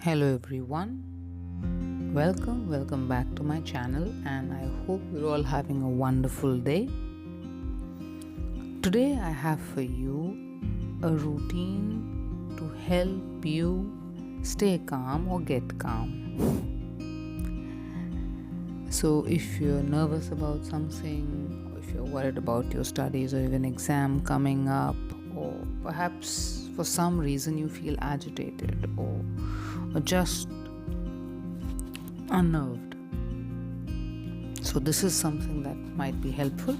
Hello everyone, welcome back to my channel, and I hope you're all having a wonderful day. Today I have for you a routine to help you stay calm or get calm. So if you're nervous about something, or if you're worried about your studies or even exam coming up, or perhaps for some reason you feel agitated or just unnerved, so this is something that might be helpful.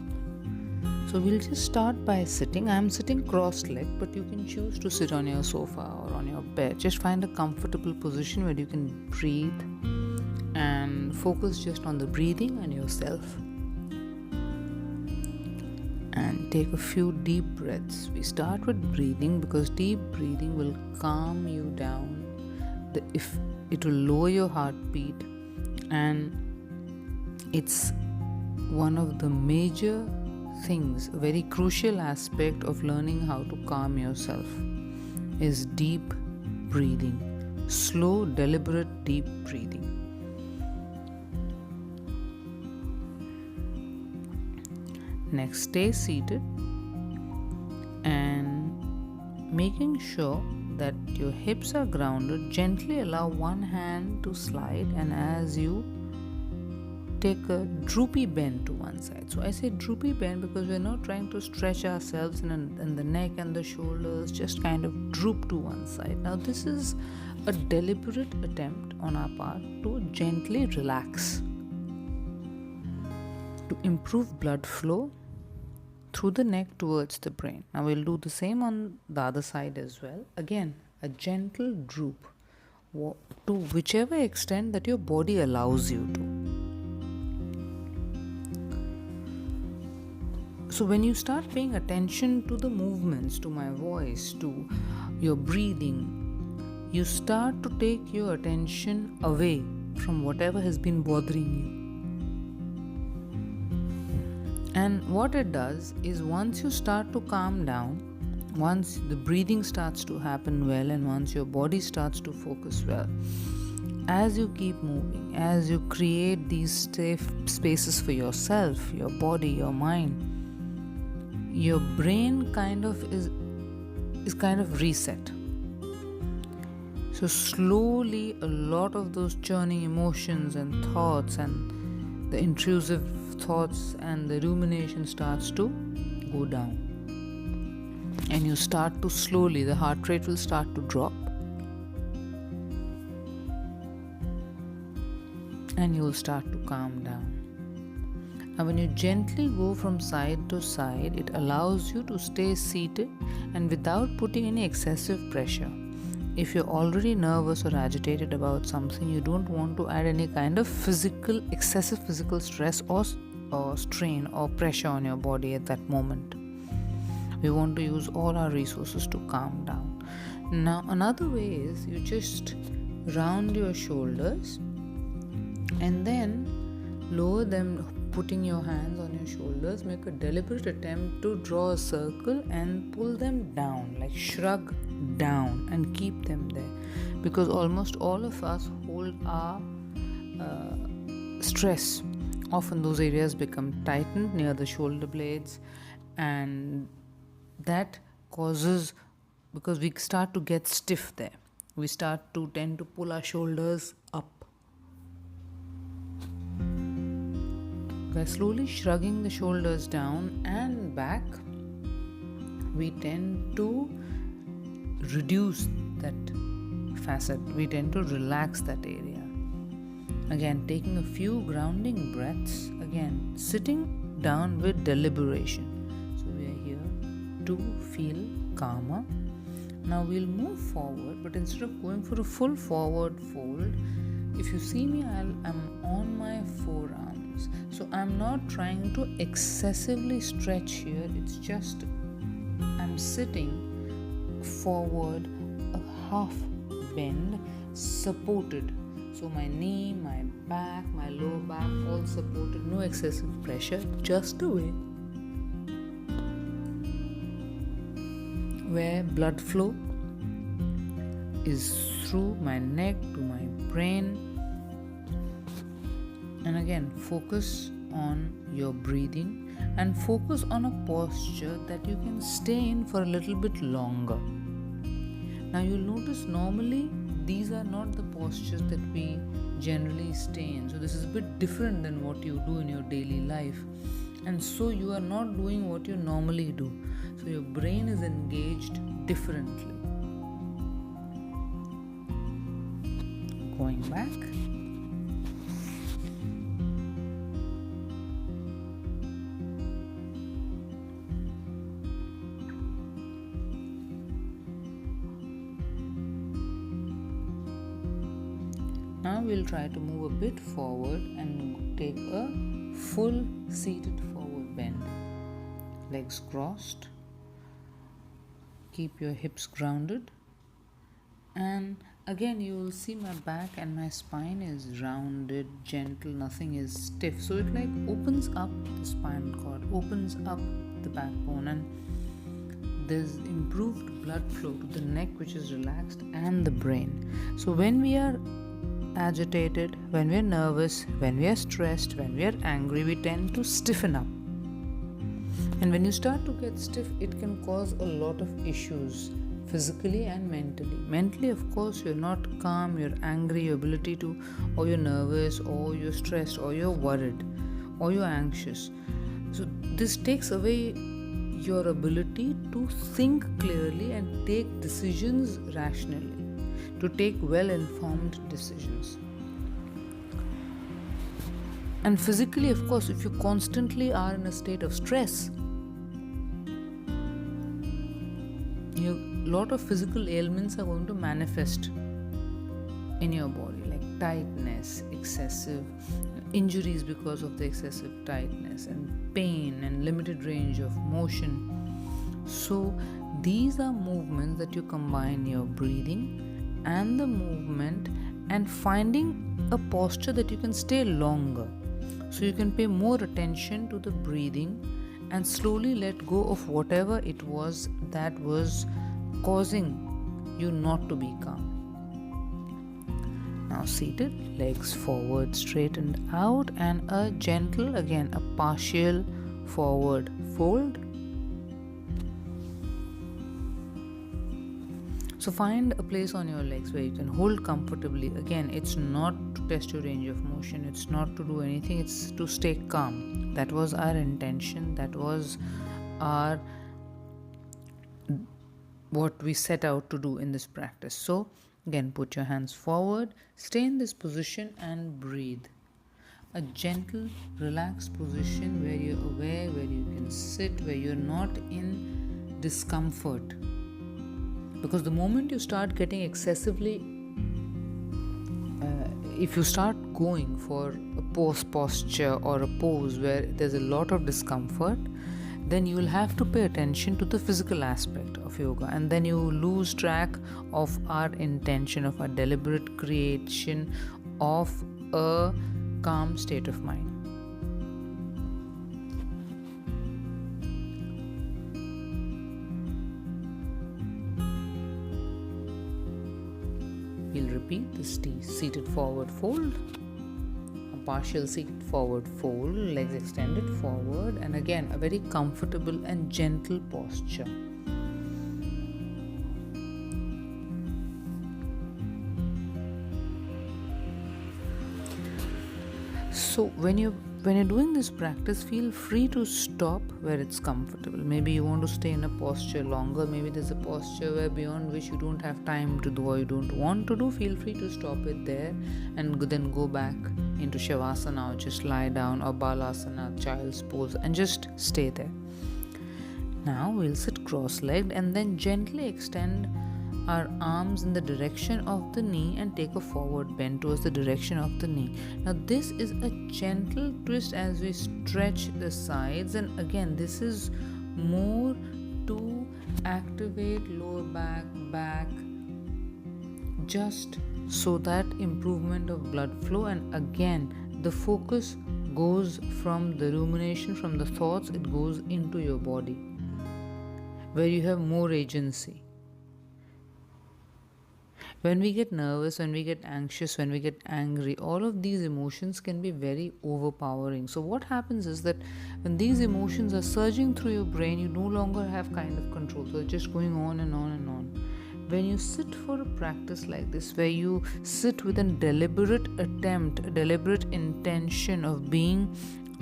So we'll just start by sitting. I'm sitting cross-legged, but you can choose to sit on your sofa or on your bed. Just find a comfortable position where you can breathe and focus just on the breathing and yourself. And take a few deep breaths. We start with breathing because deep breathing will calm you down. If it will lower your heartbeat, and it's one of the major things, a very crucial aspect of learning how to calm yourself is deep breathing. Slow, deliberate, deep breathing. Next, stay seated and making sure that your hips are grounded. Gently allow one hand to slide, and as you take a droopy bend to one side. So I say droopy bend because we're not trying to stretch ourselves in the neck and the shoulders, just kind of droop to one side. Now this is a deliberate attempt on our part to gently relax, to improve blood flow through the neck towards the brain. Now we'll do the same on the other side as well. Again, a gentle droop to whichever extent that your body allows you to. So when you start paying attention to the movements, to my voice, to your breathing, you start to take your attention away from whatever has been bothering you. And what it does is, once you start to calm down, once the breathing starts to happen well, and once your body starts to focus well, as you keep moving, as you create these safe spaces for yourself, your body, your mind, your brain kind of is kind of reset. So slowly a lot of those churning emotions and thoughts and the intrusive thoughts and the rumination starts to go down, and you start to slowly, the heart rate will start to drop, and you will start to calm down. Now when you gently go from side to side, it allows you to stay seated and without putting any excessive pressure. If you're already nervous or agitated about something, you don't want to add any kind of excessive physical stress or strain or pressure on your body at that moment. We want to use all our resources to calm down. Now another way is, you just round your shoulders and then lower them, putting your hands on your shoulders. Make a deliberate attempt to draw a circle and pull them down, like shrug down, and keep them there, because almost all of us hold our stress. Often those areas become tightened near the shoulder blades, and that causes, because we start to get stiff there, we start to tend to pull our shoulders up. By slowly shrugging the shoulders down and back, we tend to reduce that facet, we tend to relax that area. Again, taking a few grounding breaths, again sitting down with deliberation. So we are here to feel calmer. Now we'll move forward, but instead of going for a full forward fold, if you see me, I'm on my forearms. So I'm not trying to excessively stretch here. It's just I'm sitting forward, a half bend, supported. So my knee, my back, my lower back all supported, no excessive pressure, just a way where blood flow is through my neck to my brain. And again, focus on your breathing and focus on a posture that you can stay in for a little bit longer. Now you'll notice normally these are not the postures that we generally stay in. So this is a bit different than what you do in your daily life. And so you are not doing what you normally do. So your brain is engaged differently. Going back. Now we'll try to move a bit forward and take a full seated forward bend. Legs crossed. Keep your hips grounded. And again, you will see my back and my spine is rounded, gentle, nothing is stiff. So it like opens up the spinal cord, opens up the backbone, and there's improved blood flow to the neck, which is relaxed, and the brain. So when we are agitated, when we are nervous, when we are stressed, when we are angry, we tend to stiffen up. And when you start to get stiff, it can cause a lot of issues physically and mentally. Mentally, of course, you're not calm, you're angry, your ability to, or you're nervous, or you're stressed, or you're worried, or you're anxious. So this takes away your ability to think clearly and take decisions rationally, to take well-informed decisions. And physically, of course, if you constantly are in a state of stress, a lot of physical ailments are going to manifest in your body, like tightness, excessive injuries because of the excessive tightness, and pain and limited range of motion. So these are movements that you combine your breathing and the movement and finding a posture that you can stay longer. So you can pay more attention to the breathing and slowly let go of whatever it was that was causing you not to be calm. Now seated, legs forward, straightened out, and a gentle, again a partial forward fold. So find a place on your legs where you can hold comfortably. Again, it's not to test your range of motion, it's not to do anything, it's to stay calm. That was our intention, that was our what we set out to do in this practice. So again, put your hands forward, stay in this position and breathe. A gentle, relaxed position where you're aware, where you can sit, where you're not in discomfort. Because the moment you start getting excessively, if you start going for a posture or a pose where there's a lot of discomfort, then you will have to pay attention to the physical aspect of yoga, and then you lose track of our intention, of our deliberate creation of a calm state of mind. We'll repeat this seated forward fold, a partial seated forward fold, legs extended forward, and again a very comfortable and gentle posture. So when you're doing this practice, feel free to stop where it's comfortable. Maybe you want to stay in a posture longer, maybe there's a posture where beyond which you don't have time to do or you don't want to do. Feel free to stop it there and then go back into Shavasana, or just lie down, or Balasana, child's pose, and just stay there. Now we'll sit cross-legged and then gently extend our arms in the direction of the knee and take a forward bend towards the direction of the knee. Now this is a gentle twist as we stretch the sides, and again this is more to activate lower back, just so that improvement of blood flow. And again the focus goes from the rumination, from the thoughts, it goes into your body where you have more agency. When we get nervous, when we get anxious, when we get angry, all of these emotions can be very overpowering. So, what happens is that when these emotions are surging through your brain, you no longer have kind of control. So, it's just going on and on and on. When you sit for a practice like this, where you sit with a deliberate attempt, a deliberate intention of being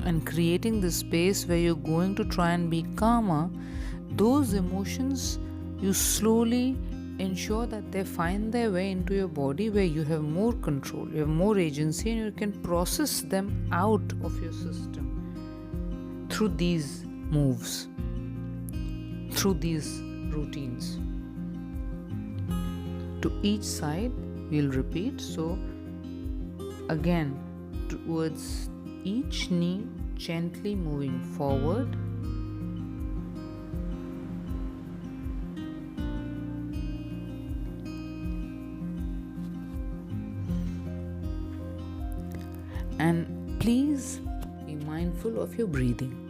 and creating this space where you're going to try and be calmer, those emotions, you slowly ensure that they find their way into your body where you have more control, you have more agency, and you can process them out of your system through these moves, through these routines. To each side, we'll repeat. So, again, towards each knee, gently moving forward. And please be mindful of your breathing.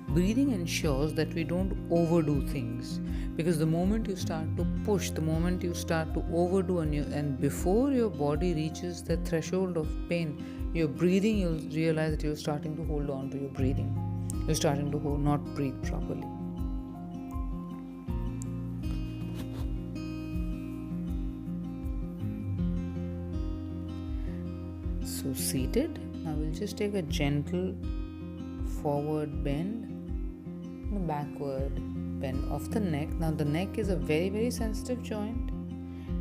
Breathing ensures that we don't overdo things, because the moment you start to push, the moment you start to overdo, and before your body reaches the threshold of pain, your breathing, you'll realize that you're starting to hold on to your breathing. You're starting to not breathe properly. So seated, now we'll just take a gentle forward bend, a backward bend of the neck. Now the neck is a very, very sensitive joint,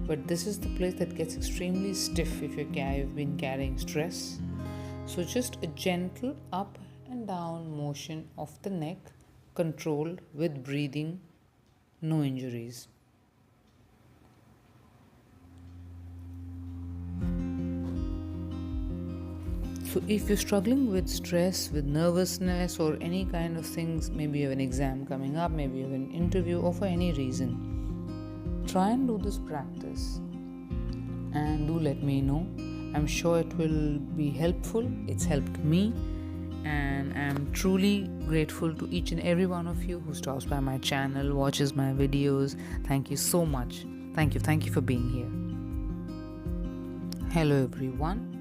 but this is the place that gets extremely stiff if you've been carrying stress. So just a gentle up and down motion of the neck, controlled with breathing, no injuries. So if you're struggling with stress, with nervousness, or any kind of things, maybe you have an exam coming up, maybe you have an interview, or for any reason, try and do this practice and do let me know. I'm sure it will be helpful. It's helped me, and I'm truly grateful to each and every one of you who stops by my channel, watches my videos. Thank you so much. Thank you for being here. Hello everyone.